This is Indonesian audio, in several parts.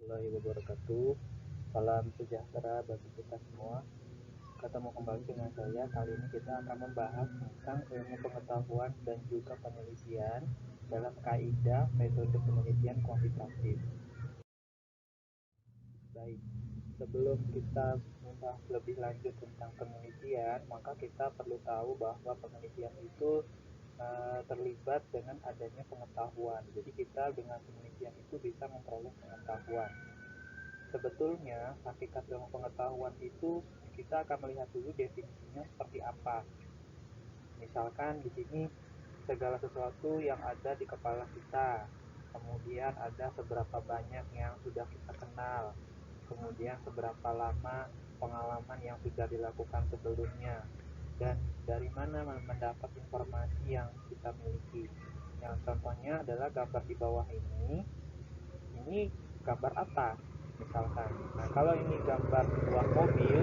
warahmatullahi wabarakatuh. Salam sejahtera bagi kita semua. Ketemu kembali dengan saya. Kali ini kita akan membahas tentang ilmu pengetahuan dan juga penelitian dalam kaidah metode penelitian kuantitatif. Baik, sebelum kita membahas lebih lanjut tentang penelitian, maka kita perlu tahu bahwa penelitian itu terlibat dengan adanya pengetahuan. Jadi kita dengan penelitian itu bisa memperoleh pengetahuan. Sebetulnya hakikat ilmu pengetahuan itu kita akan melihat dulu definisinya seperti apa. Misalkan di sini segala sesuatu yang ada di kepala kita, kemudian ada seberapa banyak yang sudah kita kenal, kemudian seberapa lama pengalaman yang sudah dilakukan sebelumnya, dan dari mana mendapat informasi yang kita miliki. Yang contohnya adalah gambar di bawah ini gambar apa misalkan. Nah, kalau ini gambar sebuah mobil,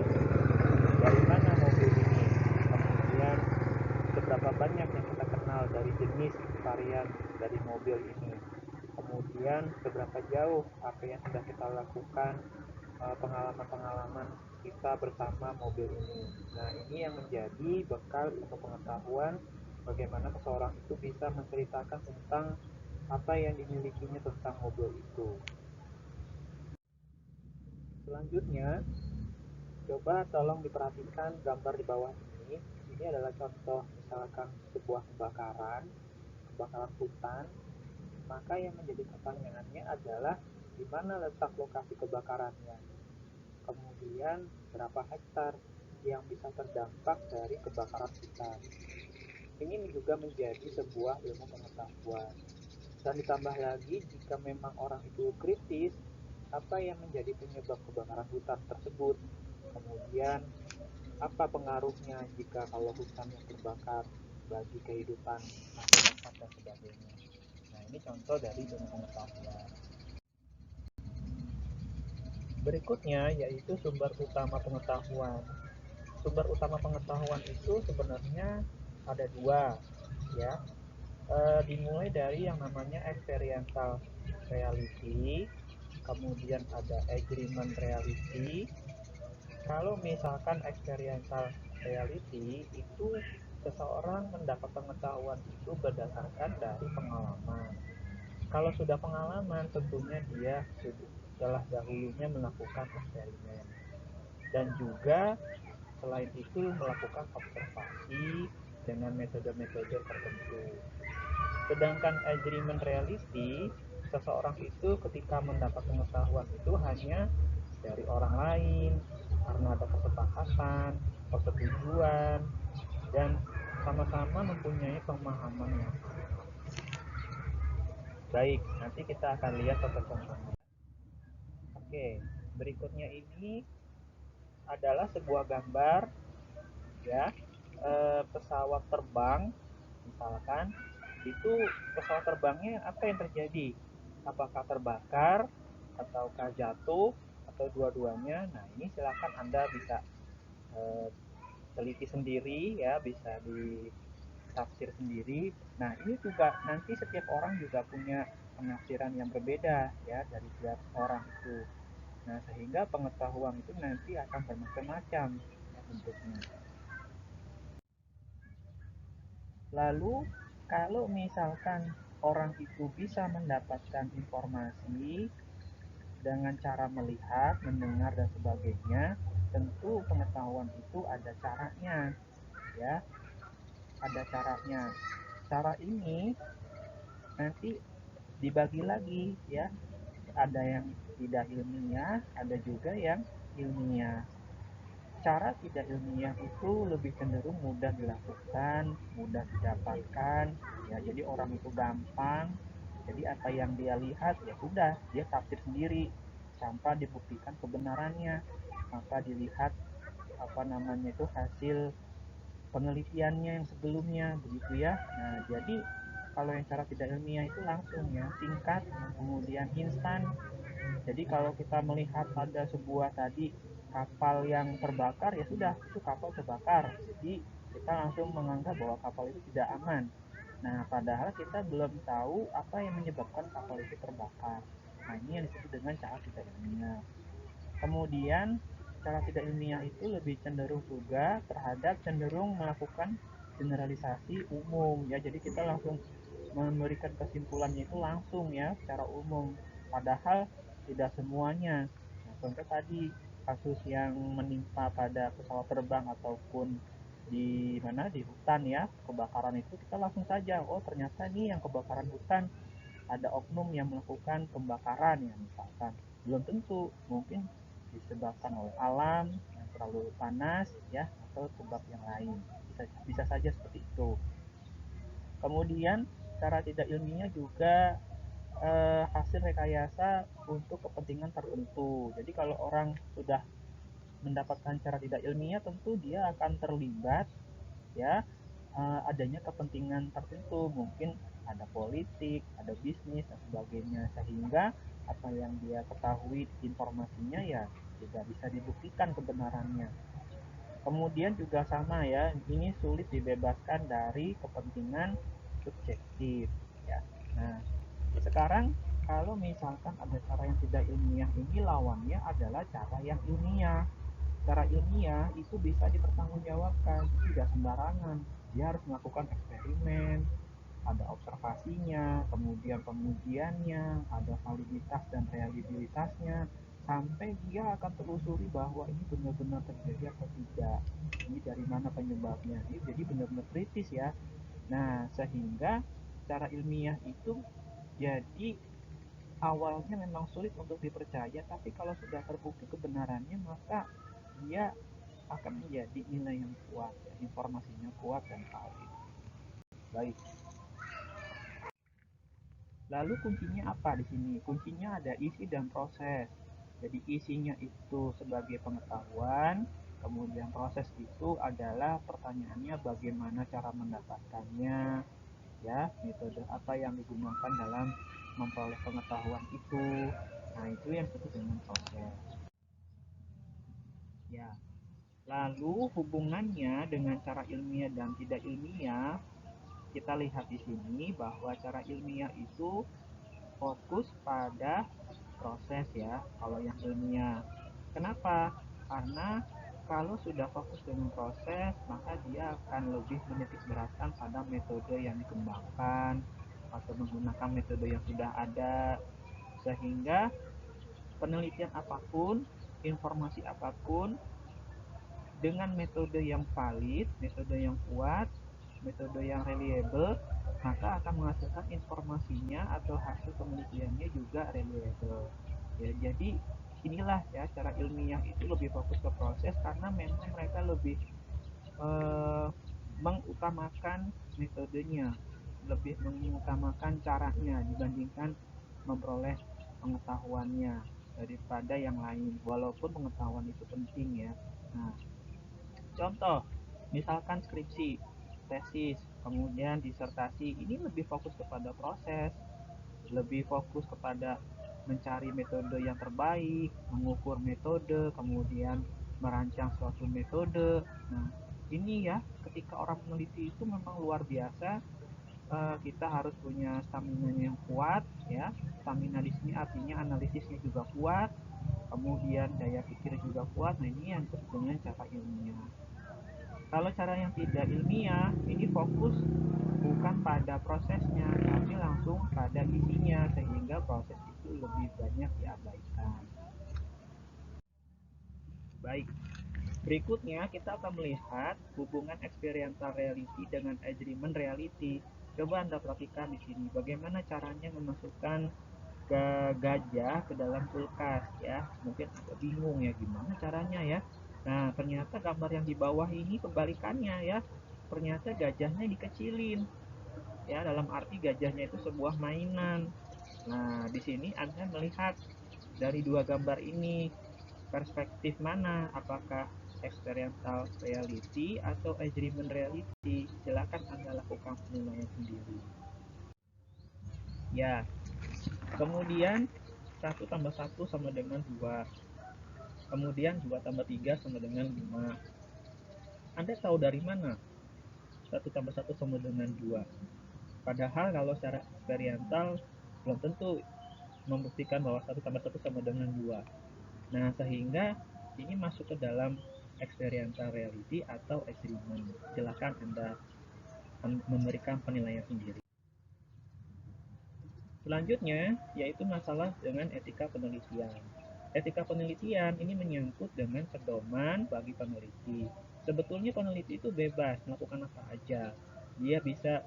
dari mana mobil ini, kemudian seberapa banyak yang kita kenal dari jenis varian dari mobil ini, kemudian seberapa jauh apa yang sudah kita lakukan, pengalaman-pengalaman kita bersama mobil ini. Nah, ini yang menjadi bekal untuk pengetahuan bagaimana seseorang itu bisa menceritakan tentang apa yang dimilikinya tentang mobil itu. Selanjutnya, coba tolong diperhatikan gambar di bawah ini. Ini adalah contoh misalkan sebuah kebakaran hutan. Maka yang menjadi pertanyaannya adalah di mana letak lokasi kebakarannya. Kemudian berapa hektar yang bisa terdampak dari kebakaran hutan. Ini juga menjadi sebuah ilmu pengetahuan. Dan ditambah lagi jika memang orang itu kritis, apa yang menjadi penyebab kebakaran hutan tersebut. Kemudian apa pengaruhnya jika kalau hutan yang terbakar bagi kehidupan masyarakat dan sebagainya. Nah, ini contoh dari ilmu pengetahuan. Berikutnya yaitu sumber utama pengetahuan. Sumber utama pengetahuan itu sebenarnya ada dua, ya. Dimulai dari yang namanya experiential reality, kemudian ada agreement reality. Kalau misalkan experiential reality itu seseorang mendapat pengetahuan itu berdasarkan dari pengalaman. Kalau sudah pengalaman, tentunya dia telah dahulunya melakukan eksperimen dan juga selain itu melakukan observasi dengan metode-metode tertentu. Sedangkan agreement reality, seseorang itu ketika mendapat pengetahuan itu hanya dari orang lain karena ada kesepakatan, persetujuan, dan sama-sama mempunyai pemahaman yang sama. Baik, nanti kita akan lihat contoh-contohnya. Oke, berikutnya ini adalah sebuah gambar, ya, pesawat terbang, misalkan itu pesawat terbangnya apa yang terjadi? Apakah terbakar ataukah jatuh atau dua-duanya? Nah, ini silakan Anda bisa teliti sendiri, ya, bisa ditafsir sendiri. Nah, ini juga nanti setiap orang juga punya penafsiran yang berbeda, ya, dari setiap orang itu. Nah, sehingga pengetahuan itu nanti akan bermacam-macam, ya, bentuknya. Lalu, kalau misalkan orang itu bisa mendapatkan informasi dengan cara melihat, mendengar, dan sebagainya, tentu pengetahuan itu ada caranya, ya, ada caranya. Cara ini nanti dibagi lagi, ya, ada yang tidak ilmiah, ada juga yang ilmiah. Cara tidak ilmiah itu lebih cenderung mudah dilakukan, mudah didapatkan, ya, jadi orang itu gampang. Jadi apa yang dia lihat ya sudah dia tafsir sendiri tanpa dibuktikan kebenarannya, maka dilihat apa namanya itu hasil penelitiannya yang sebelumnya, begitu ya. Nah, jadi kalau yang cara tidak ilmiah itu langsung, ya, singkat, kemudian instan. Jadi kalau kita melihat ada sebuah tadi kapal yang terbakar, ya sudah, itu kapal terbakar. Jadi kita langsung menganggap bahwa kapal itu tidak aman. Nah, padahal kita belum tahu apa yang menyebabkan kapal itu terbakar. Nah, ini yang disebut dengan cara tidak ilmiah. Kemudian, cara tidak ilmiah itu lebih cenderung juga terhadap cenderung melakukan generalisasi umum ya. Jadi kita langsung memberikan kesimpulannya itu langsung ya secara umum. Padahal tidak semuanya. Nah, contoh tadi kasus yang menimpa pada pesawat terbang ataupun di mana di hutan ya, kebakaran itu kita langsung saja, oh ternyata nih yang kebakaran hutan ada oknum yang melakukan pembakaran ya misalkan. Belum tentu, mungkin disebabkan oleh alam yang terlalu panas ya atau sebab yang lain. Bisa saja seperti itu. Kemudian cara tidak ilmiah juga hasil rekayasa untuk kepentingan tertentu. Jadi kalau orang sudah mendapatkan cara tidak ilmiah tentu dia akan terlibat ya adanya kepentingan tertentu, mungkin ada politik, ada bisnis dan sebagainya, sehingga apa yang dia ketahui informasinya ya tidak bisa dibuktikan kebenarannya. Kemudian juga sama ya, ini sulit dibebaskan dari kepentingan subjektif ya. Nah, sekarang kalau misalkan ada cara yang tidak ilmiah, ini lawannya adalah cara yang ilmiah. Cara ilmiah itu bisa dipertanggungjawabkan, tidak sembarangan. Dia harus melakukan eksperimen, ada observasinya, kemudian pengujiannya, ada validitas dan reliabilitasnya, sampai dia akan telusuri bahwa ini benar-benar terjadi atau tidak. Ini dari mana penyebabnya. Ini jadi benar-benar kritis ya. Nah, sehingga cara ilmiah itu jadi awalnya memang sulit untuk dipercaya, tapi kalau sudah terbukti kebenarannya, maka dia akan menjadi nilai yang kuat, ya, informasinya kuat dan valid. Baik. Lalu kuncinya apa di sini? Kuncinya ada isi dan proses. Jadi isinya itu sebagai pengetahuan, kemudian proses itu adalah pertanyaannya bagaimana cara mendapatkannya, ya, metode apa yang digunakan dalam memperoleh pengetahuan itu. Nah, itu yang disebut dengan proses. Ya, lalu hubungannya dengan cara ilmiah dan tidak ilmiah, kita lihat di sini bahwa cara ilmiah itu fokus pada proses ya, kalau yang ilmiah. Kenapa? Karena kalau sudah fokus dengan proses, maka dia akan lebih menitik beratkan pada metode yang dikembangkan atau menggunakan metode yang sudah ada, sehingga penelitian apapun, informasi apapun dengan metode yang valid, metode yang kuat, metode yang reliable, maka akan menghasilkan informasinya atau hasil penelitiannya juga reliable. Ya, jadi inilah ya cara ilmiah itu lebih fokus ke proses karena memang mereka lebih eh, mengutamakan metodenya, lebih mengutamakan caranya dibandingkan memperoleh pengetahuannya daripada yang lain. Walaupun pengetahuan itu penting ya. Nah, contoh, misalkan skripsi, tesis, kemudian disertasi, ini lebih fokus kepada proses, lebih fokus kepada mencari metode yang terbaik, mengukur metode, kemudian merancang suatu metode. Nah, ini ya, ketika orang meneliti itu memang luar biasa. Kita harus punya stamina yang kuat, ya. Stamina di sini artinya analisisnya juga kuat, kemudian daya pikir juga kuat. Nah, ini yang disebut dengan cara ilmiah. Kalau cara yang tidak ilmiah, ini fokus bukan pada prosesnya, tapi langsung pada isinya, sehingga proses itu lebih banyak diabaikan. Baik, berikutnya kita akan melihat hubungan experiential reality dengan agreement reality. Coba Anda perhatikan di sini, bagaimana caranya memasukkan ke gajah ke dalam kulkas ya. Mungkin agak bingung ya gimana caranya ya. Nah, ternyata gambar yang di bawah ini kebalikannya ya. Ternyata gajahnya dikecilin. Ya, dalam arti gajahnya itu sebuah mainan. Nah, di sini Anda melihat dari dua gambar ini perspektif mana? Apakah experiential reality atau agreement reality? Silakan Anda lakukan penilaian sendiri. Ya, kemudian satu tambah satu sama dengan 2. Kemudian 2 tambah 3 sama dengan 5. Anda tahu dari mana? Satu tambah satu sama dengan 2. Padahal kalau secara eksperimental belum tentu membuktikan bahwa 1 tambah 1 sama dengan 2. Nah, sehingga ini masuk ke dalam experiential reality atau agreement. Silakan Anda memberikan penilaian sendiri. Selanjutnya, yaitu masalah dengan etika penelitian. Etika penelitian ini menyangkut dengan pedoman bagi peneliti. Sebetulnya peneliti itu bebas melakukan apa aja. Dia bisa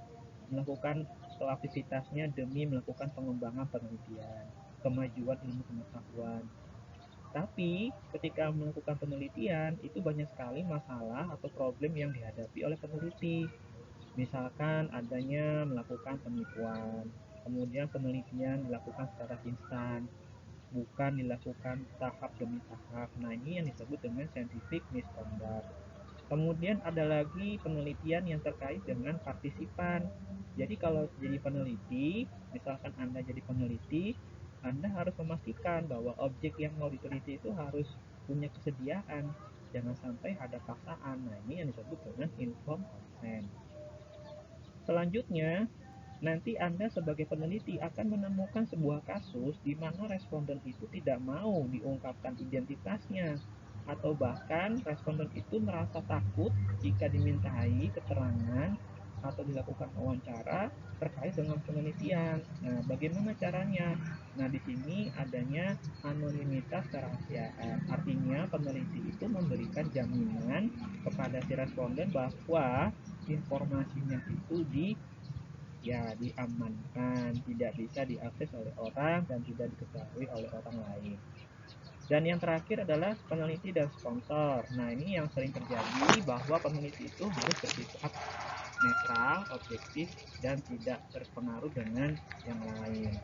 melakukan aktivitasnya demi melakukan pengembangan penelitian, kemajuan ilmu pengetahuan. Tapi ketika melakukan penelitian, itu banyak sekali masalah atau problem yang dihadapi oleh peneliti. Misalkan adanya melakukan penipuan, kemudian penelitian dilakukan secara instan, bukan dilakukan tahap demi tahap. Nah, ini yang disebut dengan scientific misconduct. Kemudian ada lagi penelitian yang terkait dengan partisipan. Jadi kalau jadi peneliti, misalkan Anda jadi peneliti, Anda harus memastikan bahwa objek yang mau diteliti itu harus punya kesediaan. Jangan sampai ada paksaan. Nah, ini yang disebut dengan informed consent. Selanjutnya, nanti Anda sebagai peneliti akan menemukan sebuah kasus di mana responden itu tidak mau diungkapkan identitasnya, atau bahkan responden itu merasa takut jika dimintai keterangan atau dilakukan wawancara terkait dengan penelitian. Nah, bagaimana caranya? Nah, di sini adanya anonimitas kerahasiaan. Artinya, peneliti itu memberikan jaminan kepada si responden bahwa informasinya itu diamankan, tidak bisa diakses oleh orang dan tidak diketahui oleh orang lain. Dan yang terakhir adalah peneliti dan sponsor. Nah, ini yang sering terjadi bahwa peneliti itu harus bersifat netral, objektif, dan tidak terpengaruh dengan yang lain.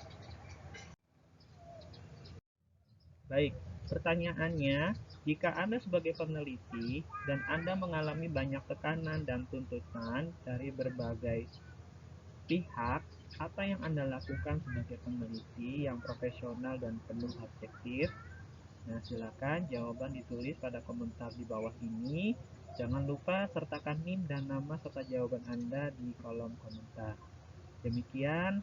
Baik, pertanyaannya, jika Anda sebagai peneliti dan Anda mengalami banyak tekanan dan tuntutan dari berbagai pihak, apa yang Anda lakukan sebagai peneliti yang profesional dan penuh objektif? Nah, silakan jawaban ditulis pada komentar di bawah ini. Jangan lupa sertakan NIM dan nama serta jawaban Anda di kolom komentar. Demikian